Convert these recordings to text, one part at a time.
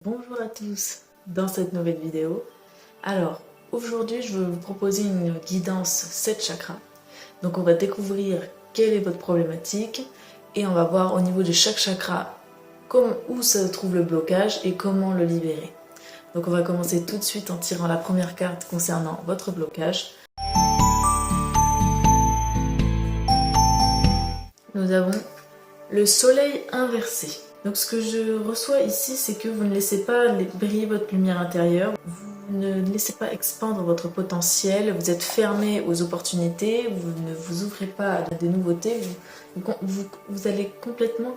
Bonjour à tous dans cette nouvelle vidéo. Alors aujourd'hui je vais vous proposer une guidance 7 chakras. Donc on va découvrir quelle est votre problématique et on va voir au niveau de chaque chakra où se trouve le blocage et comment le libérer. Donc on va commencer tout de suite en tirant la première carte concernant votre blocage. Nous avons le soleil inversé. Donc ce que je reçois ici, c'est que vous ne laissez pas briller votre lumière intérieure, vous ne laissez pas expandre votre potentiel, vous êtes fermé aux opportunités, vous ne vous ouvrez pas à des nouveautés, vous allez complètement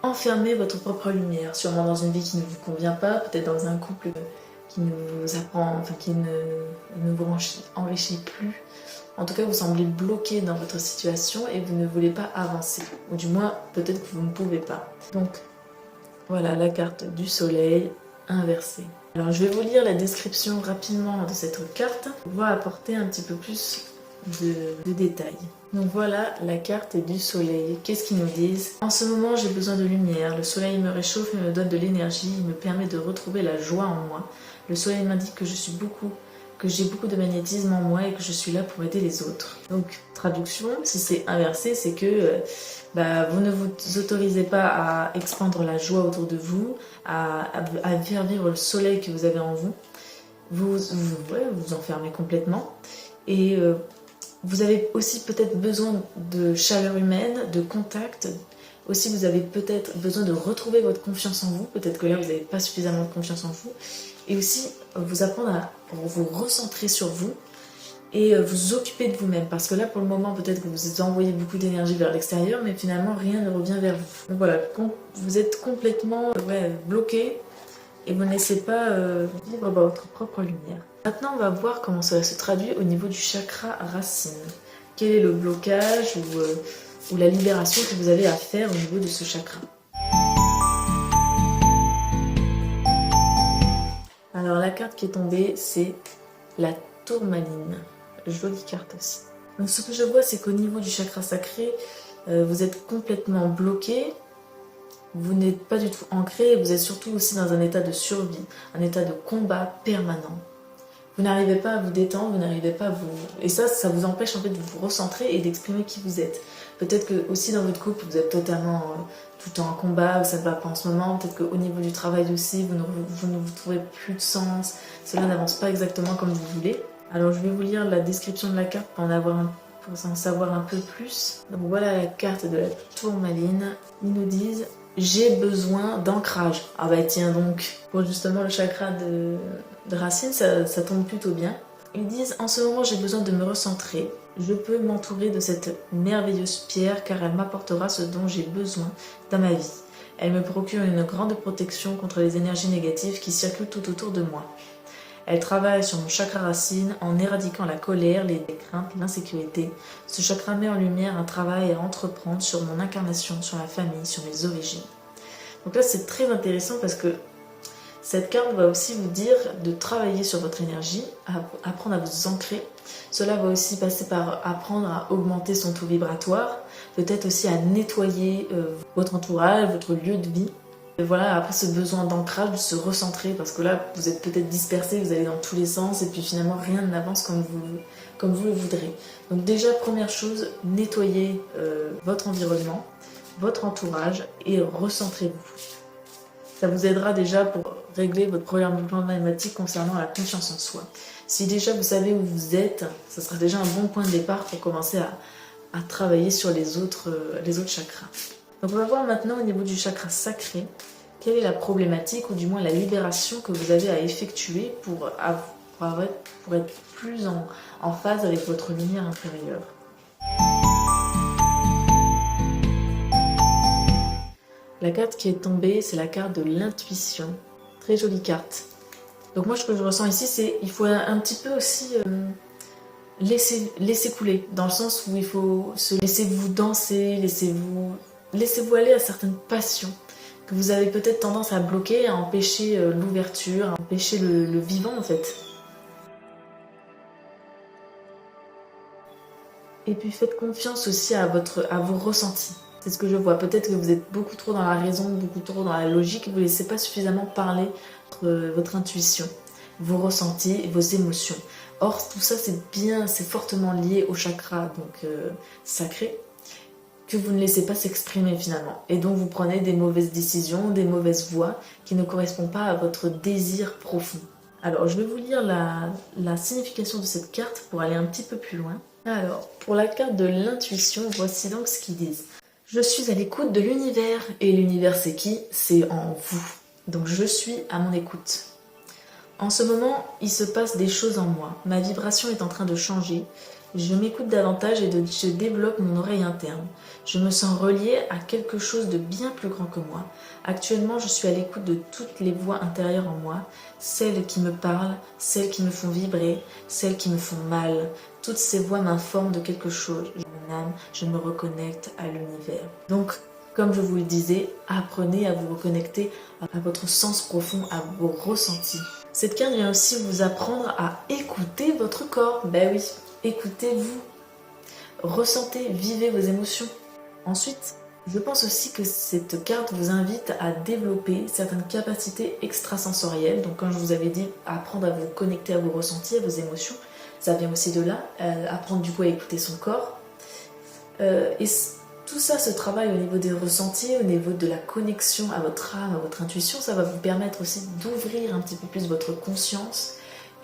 enfermer votre propre lumière, sûrement dans une vie qui ne vous convient pas, peut-être dans un couple qui ne vous apprend, enfin qui ne vous enrichit plus. En tout cas, vous semblez bloqué dans votre situation et vous ne voulez pas avancer. Ou du moins, peut-être que vous ne pouvez pas. Donc, voilà la carte du soleil inversée. Alors, je vais vous lire la description rapidement de cette carte pour pouvoir apporter un petit peu plus de détails. Donc voilà la carte du soleil. Qu'est-ce qu'ils nous disent? En ce moment, j'ai besoin de lumière. Le soleil me réchauffe et me donne de l'énergie. Il me permet de retrouver la joie en moi. Le soleil m'indique que j'ai beaucoup de magnétisme en moi et que je suis là pour aider les autres. Donc, traduction, si c'est inversé, c'est que vous ne vous autorisez pas à expandre la joie autour de vous, à faire vivre le soleil que vous avez en vous. Vous vous enfermez complètement. Et vous avez aussi peut-être besoin de chaleur humaine, de contact. Aussi, vous avez peut-être besoin de retrouver votre confiance en vous. Peut-être que là, vous n'avez pas suffisamment de confiance en vous. Et aussi, vous apprendre à vous recentrer sur vous et vous occuper de vous-même. Parce que là, pour le moment, peut-être que vous envoyez beaucoup d'énergie vers l'extérieur, mais finalement, rien ne revient vers vous. Donc voilà, vous êtes complètement bloqué et vous ne laissez pas vivre votre propre lumière. Maintenant, on va voir comment cela se traduit au niveau du chakra racine. Quel est le blocage ou la libération que vous avez à faire au niveau de ce chakra. Alors la carte qui est tombée, c'est la tourmaline. Jolie carte aussi. Donc ce que je vois, c'est qu'au niveau du chakra sacré, vous êtes complètement bloqué. Vous n'êtes pas du tout ancré. Vous êtes surtout aussi dans un état de survie, un état de combat permanent. Vous n'arrivez pas à vous détendre, vous n'arrivez pas à vous... Et ça vous empêche en fait de vous recentrer et d'exprimer qui vous êtes. Peut-être que aussi dans votre couple, vous êtes totalement tout le temps en combat, ça ne va pas en ce moment. Peut-être qu'au niveau du travail aussi, vous ne vous trouvez plus de sens. Cela n'avance pas exactement comme vous voulez. Alors je vais vous lire la description de la carte pour en savoir un peu plus. Donc voilà la carte de la tourmaline. Ils nous disent... J'ai besoin d'ancrage. Ah bah tiens donc, pour justement le chakra de racine, ça tombe plutôt bien. Ils disent, en ce moment j'ai besoin de me recentrer. Je peux m'entourer de cette merveilleuse pierre car elle m'apportera ce dont j'ai besoin dans ma vie. Elle me procure une grande protection contre les énergies négatives qui circulent tout autour de moi. Elle travaille sur mon chakra racine en éradiquant la colère, les craintes, l'insécurité. Ce chakra met en lumière un travail à entreprendre sur mon incarnation, sur la famille, sur mes origines. Donc là, c'est très intéressant parce que cette carte va aussi vous dire de travailler sur votre énergie, apprendre à vous ancrer. Cela va aussi passer par apprendre à augmenter son taux vibratoire, peut-être aussi à nettoyer votre entourage, votre lieu de vie. Et voilà, après ce besoin d'ancrage, de se recentrer, parce que là, vous êtes peut-être dispersé, vous allez dans tous les sens, et puis finalement, rien n'avance comme vous le voudrez. Donc déjà, première chose, nettoyez votre environnement, votre entourage, et recentrez-vous. Ça vous aidera déjà pour régler votre problématique concernant la confiance en soi. Si déjà vous savez où vous êtes, ça sera déjà un bon point de départ pour commencer à travailler sur les autres chakras. Donc on va voir maintenant au niveau du chakra sacré, quelle est la problématique ou du moins la libération que vous avez à effectuer pour être plus en phase avec votre lumière intérieure. La carte qui est tombée, c'est la carte de l'intuition. Très jolie carte. Donc moi ce que je ressens ici, c'est qu'il faut un petit peu aussi laisser couler, dans le sens où il faut se laisser vous danser, laissez-vous aller à certaines passions que vous avez peut-être tendance à bloquer, à empêcher l'ouverture, à empêcher le vivant en fait. Et puis faites confiance aussi à vos ressentis. C'est ce que je vois. Peut-être que vous êtes beaucoup trop dans la raison, beaucoup trop dans la logique, et vous ne laissez pas suffisamment parler votre intuition, vos ressentis et vos émotions. Or, tout ça, c'est fortement lié au chakra donc sacré, que vous ne laissez pas s'exprimer finalement. Et donc, vous prenez des mauvaises décisions, des mauvaises voies qui ne correspondent pas à votre désir profond. Alors, je vais vous lire la signification de cette carte pour aller un petit peu plus loin. Alors, pour la carte de l'intuition, voici donc ce qu'ils disent. Je suis à l'écoute de l'univers. Et l'univers, c'est qui? C'est en vous. Donc, je suis à mon écoute. En ce moment, il se passe des choses en moi. Ma vibration est en train de changer. Je m'écoute davantage et je développe mon oreille interne. Je me sens reliée à quelque chose de bien plus grand que moi. Actuellement, je suis à l'écoute de toutes les voix intérieures en moi, celles qui me parlent, celles qui me font vibrer, celles qui me font mal. Toutes ces voix m'informent de quelque chose. Mon âme, je me reconnecte à l'univers. Donc, comme je vous le disais, apprenez à vous reconnecter à votre sens profond, à vos ressentis. Cette carte vient aussi vous apprendre à écouter votre corps. Ben oui, écoutez-vous, ressentez, vivez vos émotions. Ensuite, je pense aussi que cette carte vous invite à développer certaines capacités extrasensorielles. Donc, comme je vous avais dit, apprendre à vous connecter à vos ressentis, à vos émotions. Ça vient aussi de là, apprendre du coup à écouter son corps. Et tout ça se travaille au niveau des ressentis, au niveau de la connexion à votre âme, à votre intuition. Ça va vous permettre aussi d'ouvrir un petit peu plus votre conscience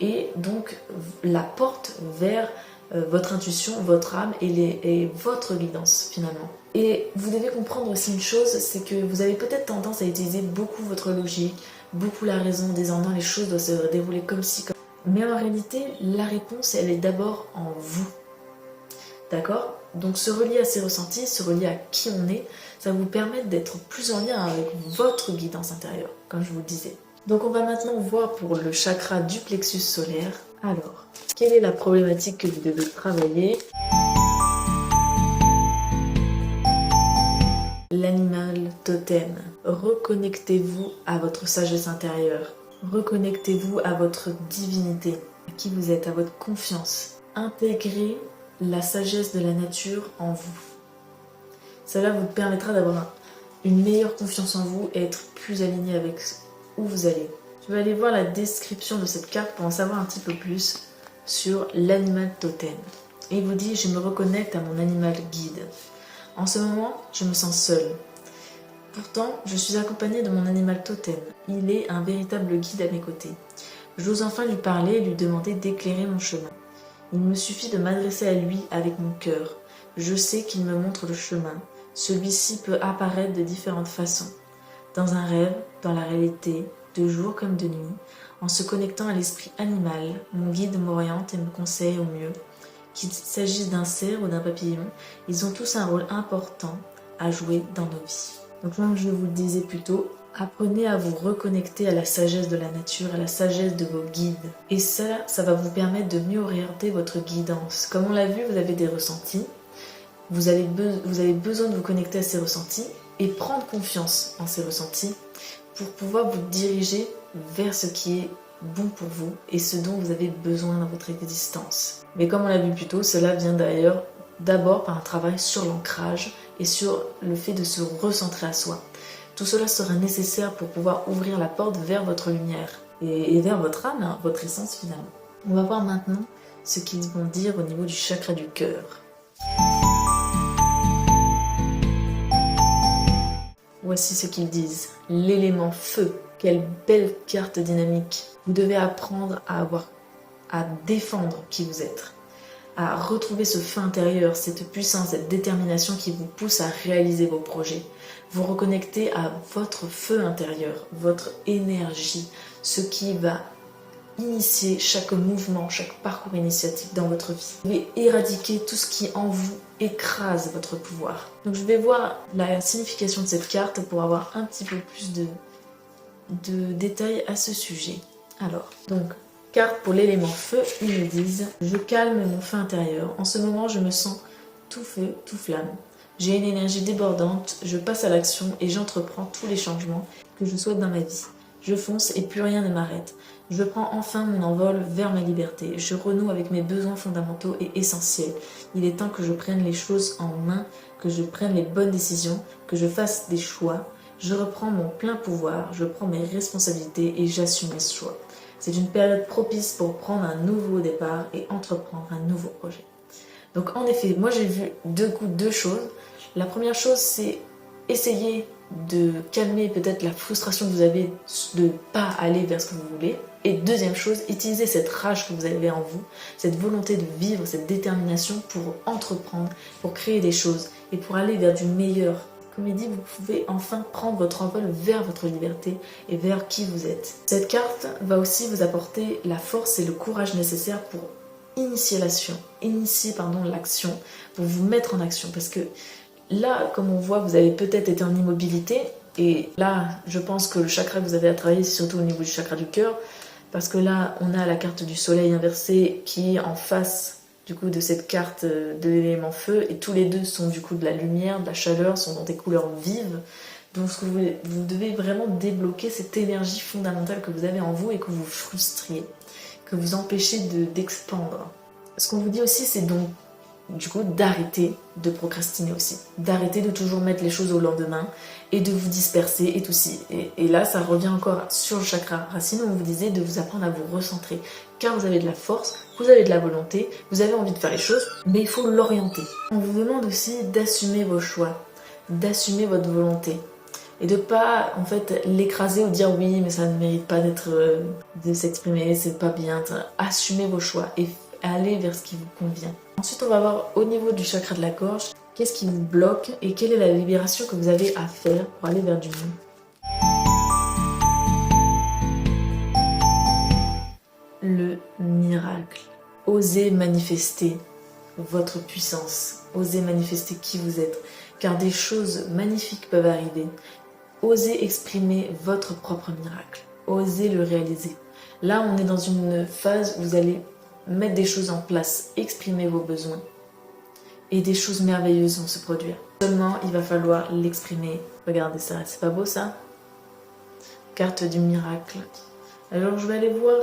et donc la porte vers votre intuition, votre âme et votre guidance finalement. Et vous devez comprendre aussi une chose, c'est que vous avez peut-être tendance à utiliser beaucoup votre logique, beaucoup la raison, en disant non, les choses doivent se dérouler comme ci, comme ça. Mais en réalité, la réponse, elle est d'abord en vous. D'accord? Donc se relier à ses ressentis, se relier à qui on est, ça va vous permettre d'être plus en lien avec votre guidance intérieure, comme je vous le disais. Donc on va maintenant voir pour le chakra du plexus solaire. Alors, quelle est la problématique que vous devez travailler? L'animal totem. Reconnectez-vous à votre sagesse intérieure. Reconnectez-vous à votre divinité, à qui vous êtes, à votre confiance. Intégrez la sagesse de la nature en vous. Cela vous permettra d'avoir une meilleure confiance en vous et être plus aligné avec où vous allez. Je vais aller voir la description de cette carte pour en savoir un petit peu plus sur l'animal totem. Et il vous dit, je me reconnecte à mon animal guide. En ce moment, je me sens seule. Pourtant, je suis accompagnée de mon animal totem. Il est un véritable guide à mes côtés. J'ose enfin lui parler et lui demander d'éclairer mon chemin. Il me suffit de m'adresser à lui avec mon cœur. Je sais qu'il me montre le chemin. Celui-ci peut apparaître de différentes façons. Dans un rêve, dans la réalité, de jour comme de nuit, en se connectant à l'esprit animal, mon guide m'oriente et me conseille au mieux. Qu'il s'agisse d'un cerf ou d'un papillon, ils ont tous un rôle important à jouer dans nos vies. Donc comme je vous le disais plus tôt, apprenez à vous reconnecter à la sagesse de la nature, à la sagesse de vos guides. Et ça va vous permettre de mieux orienter votre guidance. Comme on l'a vu, vous avez des ressentis. Vous avez besoin de vous connecter à ces ressentis et prendre confiance en ces ressentis pour pouvoir vous diriger vers ce qui est bon pour vous et ce dont vous avez besoin dans votre existence. Mais comme on l'a vu plus tôt, cela vient d'ailleurs d'abord par un travail sur l'ancrage et sur le fait de se recentrer à soi. Tout cela sera nécessaire pour pouvoir ouvrir la porte vers votre lumière et vers votre âme, hein, votre essence finalement. On va voir maintenant ce qu'ils vont dire au niveau du chakra du cœur. Voici ce qu'ils disent. L'élément feu. Quelle belle carte dynamique. Vous devez apprendre à défendre qui vous êtes, à retrouver ce feu intérieur, cette puissance, cette détermination qui vous pousse à réaliser vos projets. Vous reconnectez à votre feu intérieur, votre énergie, ce qui va initier chaque mouvement, chaque parcours initiatique dans votre vie. Vous devez éradiquer tout ce qui en vous écrase votre pouvoir. Donc je vais voir la signification de cette carte pour avoir un petit peu plus de détails à ce sujet. Alors, donc, carte pour l'élément feu, ils me disent « Je calme mon feu intérieur. En ce moment, je me sens tout feu, tout flamme. J'ai une énergie débordante, je passe à l'action et j'entreprends tous les changements que je souhaite dans ma vie. Je fonce et plus rien ne m'arrête. Je prends enfin mon envol vers ma liberté. Je renoue avec mes besoins fondamentaux et essentiels. Il est temps que je prenne les choses en main, que je prenne les bonnes décisions, que je fasse des choix. Je reprends mon plein pouvoir, je prends mes responsabilités et j'assume mes choix. C'est une période propice pour prendre un nouveau départ et entreprendre un nouveau projet. Donc en effet, moi j'ai vu deux choses. La première chose, c'est essayer de calmer peut-être la frustration que vous avez de ne pas aller vers ce que vous voulez. Et deuxième chose, utilisez cette rage que vous avez en vous, cette volonté de vivre, cette détermination pour entreprendre, pour créer des choses et pour aller vers du meilleur. Comme il dit, vous pouvez enfin prendre votre envol vers votre liberté et vers qui vous êtes. Cette carte va aussi vous apporter la force et le courage nécessaires pour initier l'action, pour vous mettre en action. Parce que là, comme on voit, vous avez peut-être été en immobilité. Et là, je pense que le chakra que vous avez à travailler, c'est surtout au niveau du chakra du cœur. Parce que là, on a la carte du soleil inversé qui est en face du coup de cette carte de l'élément feu. Et tous les deux sont du coup de la lumière, de la chaleur, sont dans des couleurs vives. Donc vous devez vraiment débloquer cette énergie fondamentale que vous avez en vous et que vous frustriez, que vous empêchez d'expandre. Ce qu'on vous dit aussi, c'est donc du coup d'arrêter de procrastiner aussi, d'arrêter de toujours mettre les choses au lendemain et de vous disperser et tout ci. Et là ça revient encore sur le chakra racine où on vous disait de vous apprendre à vous recentrer, car vous avez de la force, vous avez de la volonté, vous avez envie de faire les choses, mais il faut l'orienter. On vous demande aussi d'assumer vos choix, d'assumer votre volonté et de pas en fait l'écraser ou dire oui mais ça ne mérite pas de s'exprimer, c'est pas bien. Assumez vos choix et allez vers ce qui vous convient. Ensuite, on va voir au niveau du chakra de la gorge, qu'est-ce qui vous bloque et quelle est la libération que vous avez à faire pour aller vers du mieux. Le miracle. Osez manifester votre puissance. Osez manifester qui vous êtes, car des choses magnifiques peuvent arriver. Osez exprimer votre propre miracle. Osez le réaliser. Là, on est dans une phase où vous allez mettre des choses en place, exprimer vos besoins et des choses merveilleuses vont se produire. Seulement, il va falloir l'exprimer. Regardez ça, c'est pas beau ça? Carte du miracle. Alors, je vais aller voir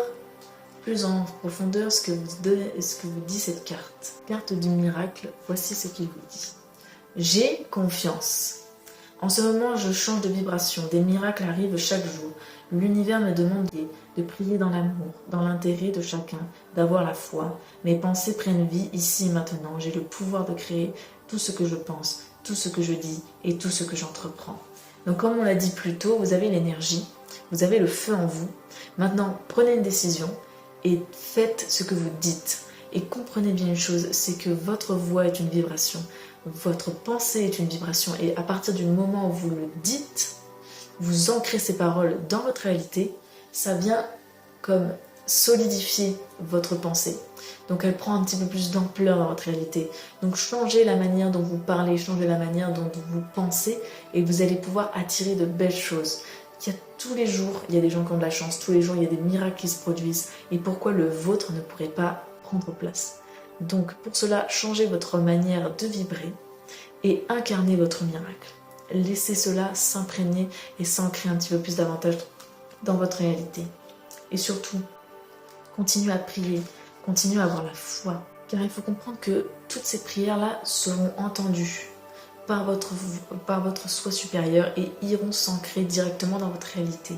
plus en profondeur ce que vous dit cette carte. Carte du miracle, voici ce qu'il vous dit. J'ai confiance. En ce moment, je change de vibration. Des miracles arrivent chaque jour. L'univers me demande de prier dans l'amour, dans l'intérêt de chacun, d'avoir la foi. Mes pensées prennent vie ici et maintenant. J'ai le pouvoir de créer tout ce que je pense, tout ce que je dis et tout ce que j'entreprends. Donc comme on l'a dit plus tôt, vous avez l'énergie, vous avez le feu en vous. Maintenant, prenez une décision et faites ce que vous dites. Et comprenez bien une chose, c'est que votre voix est une vibration. Votre pensée est une vibration. Et à partir du moment où vous le dites, vous ancrez ces paroles dans votre réalité, ça vient comme solidifier votre pensée. Donc elle prend un petit peu plus d'ampleur dans votre réalité. Donc changez la manière dont vous parlez, changez la manière dont vous pensez et vous allez pouvoir attirer de belles choses. Tous les jours, il y a des gens qui ont de la chance, tous les jours, il y a des miracles qui se produisent. Et pourquoi le vôtre ne pourrait pas prendre place? Donc pour cela, changez votre manière de vibrer et incarnez votre miracle. Laissez cela s'imprégner et s'ancrer un petit peu plus davantage dans votre réalité. Et surtout, continuez à prier, continuez à avoir la foi. Car il faut comprendre que toutes ces prières-là seront entendues par votre soi supérieur et iront s'ancrer directement dans votre réalité.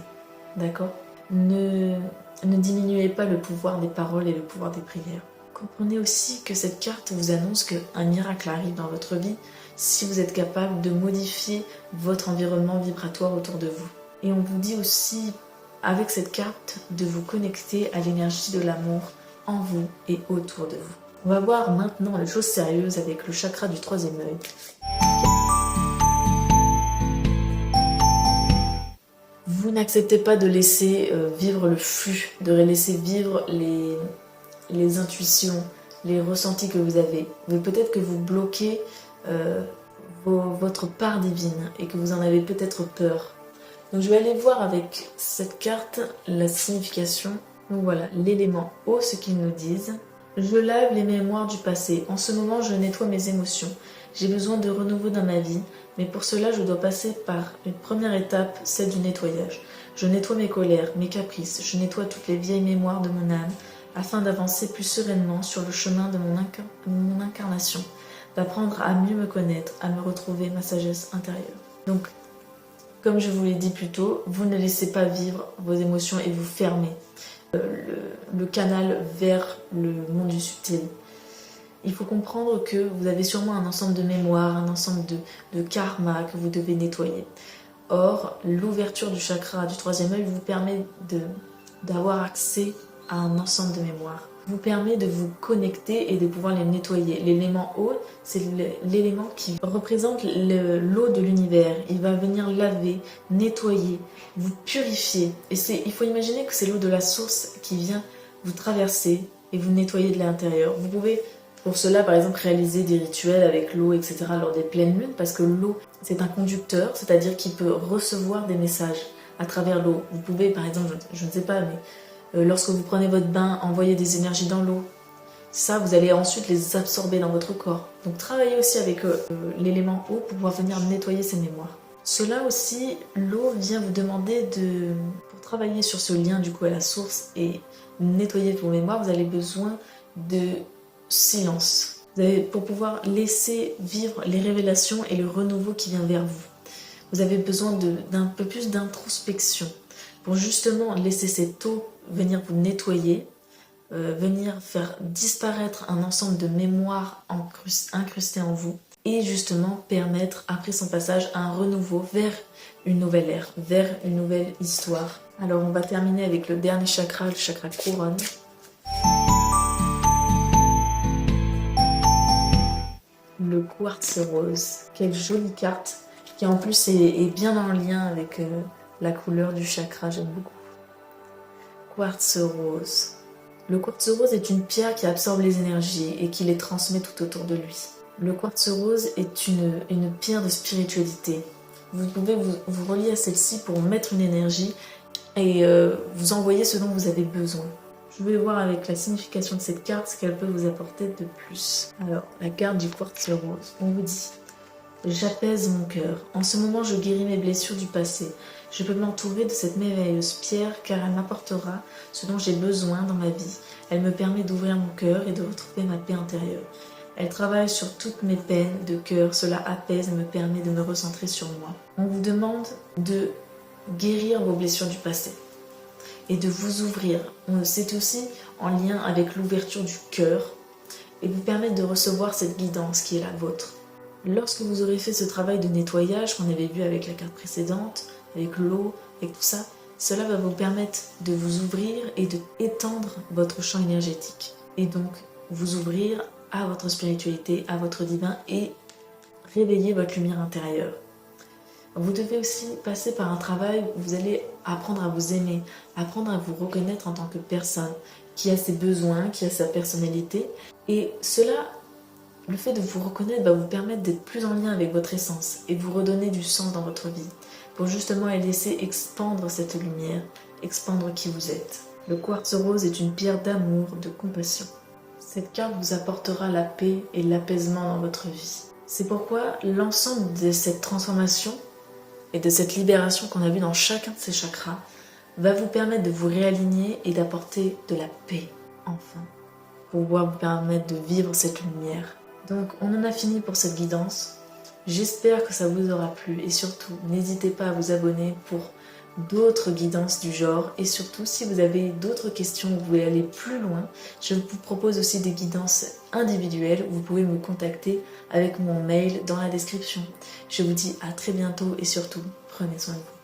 D'accord? Ne diminuez pas le pouvoir des paroles et le pouvoir des prières. Comprenez aussi que cette carte vous annonce qu'un miracle arrive dans votre vie si vous êtes capable de modifier votre environnement vibratoire autour de vous. Et on vous dit aussi, avec cette carte, de vous connecter à l'énergie de l'amour en vous et autour de vous. On va voir maintenant les choses sérieuses avec le chakra du troisième œil. Vous n'acceptez pas de laisser vivre le flux, de laisser vivre les intuitions, les ressentis que vous avez. Peut-être que vous bloquez votre part divine et que vous en avez peut-être peur. Donc je vais aller voir avec cette carte la signification. Donc voilà, l'élément eau, ce qu'ils nous disent. Je lave les mémoires du passé. En ce moment, je nettoie mes émotions. J'ai besoin de renouveau dans ma vie, mais pour cela, je dois passer par une première étape, celle du nettoyage. Je nettoie mes colères, mes caprices, je nettoie toutes les vieilles mémoires de mon âme, afin d'avancer plus sereinement sur le chemin de mon incarnation, d'apprendre à mieux me connaître, à me retrouver ma sagesse intérieure. Donc, comme je vous l'ai dit plus tôt, vous ne laissez pas vivre vos émotions et vous fermez le canal vers le monde du subtil. Il faut comprendre que vous avez sûrement un ensemble de mémoires, un ensemble de karma que vous devez nettoyer. Or, l'ouverture du chakra du troisième œil vous permet d'avoir accès à un ensemble de mémoires. Vous permet de vous connecter et de pouvoir les nettoyer. L'élément eau, c'est l'élément qui représente l'eau de l'univers. Il va venir laver, nettoyer, vous purifier. Et il faut imaginer que c'est l'eau de la source qui vient vous traverser et vous nettoyer de l'intérieur. Vous pouvez pour cela, par exemple, réaliser des rituels avec l'eau, etc. lors des pleines lunes, parce que l'eau, c'est un conducteur, c'est-à-dire qu'il peut recevoir des messages à travers l'eau. Vous pouvez, par exemple, je ne sais pas, mais lorsque vous prenez votre bain, envoyer des énergies dans l'eau. Ça, vous allez ensuite les absorber dans votre corps. Donc, travaillez aussi avec l'élément eau pour pouvoir venir nettoyer ces mémoires. Cela aussi, l'eau vient vous demander pour travailler sur ce lien du coup à la source et nettoyer vos mémoires, vous avez besoin de silence. Pour pouvoir laisser vivre les révélations et le renouveau qui vient vers vous. Vous avez besoin d'un peu plus d'introspection pour justement laisser cette eau venir vous nettoyer, venir faire disparaître un ensemble de mémoires incrustées en vous et justement permettre après son passage un renouveau vers une nouvelle ère, vers une nouvelle histoire. Alors on va terminer avec le dernier chakra, le chakra couronne. Le quartz rose. Quelle jolie carte qui en plus est bien en lien avec la couleur du chakra, j'aime beaucoup. Quartz rose. Le quartz rose est une pierre qui absorbe les énergies et qui les transmet tout autour de lui. Le quartz rose est une pierre de spiritualité. Vous pouvez vous relier à celle-ci pour mettre une énergie et vous envoyer ce dont vous avez besoin. Je vais voir avec la signification de cette carte ce qu'elle peut vous apporter de plus. Alors, la carte du quartz rose. On vous dit « J'apaise mon cœur. En ce moment, je guéris mes blessures du passé. Je peux m'entourer de cette merveilleuse pierre car elle m'apportera ce dont j'ai besoin dans ma vie. Elle me permet d'ouvrir mon cœur et de retrouver ma paix intérieure. Elle travaille sur toutes mes peines de cœur. Cela apaise et me permet de me recentrer sur moi. » On vous demande de guérir vos blessures du passé et de vous ouvrir. C'est aussi en lien avec l'ouverture du cœur et vous permettre de recevoir cette guidance qui est la vôtre. Lorsque vous aurez fait ce travail de nettoyage qu'on avait vu avec la carte précédente, avec l'eau, avec tout ça, cela va vous permettre de vous ouvrir et de étendre votre champ énergétique. Et donc, vous ouvrir à votre spiritualité, à votre divin et réveiller votre lumière intérieure. Vous devez aussi passer par un travail où vous allez apprendre à vous aimer, apprendre à vous reconnaître en tant que personne qui a ses besoins, qui a sa personnalité. Et cela, le fait de vous reconnaître va vous permettre d'être plus en lien avec votre essence et vous redonner du sens dans votre vie pour justement laisser expandre cette lumière, expandre qui vous êtes. Le quartz rose est une pierre d'amour, de compassion. Cette carte vous apportera la paix et l'apaisement dans votre vie. C'est pourquoi l'ensemble de cette transformation et de cette libération qu'on a vue dans chacun de ces chakras va vous permettre de vous réaligner et d'apporter de la paix, enfin, pour pouvoir vous permettre de vivre cette lumière. Donc, on en a fini pour cette guidance. J'espère que ça vous aura plu et surtout, n'hésitez pas à vous abonner pour d'autres guidances du genre et surtout, si vous avez d'autres questions, vous voulez aller plus loin, je vous propose aussi des guidances individuelles où vous pouvez me contacter avec mon mail dans la description. Je vous dis à très bientôt et surtout, prenez soin de vous.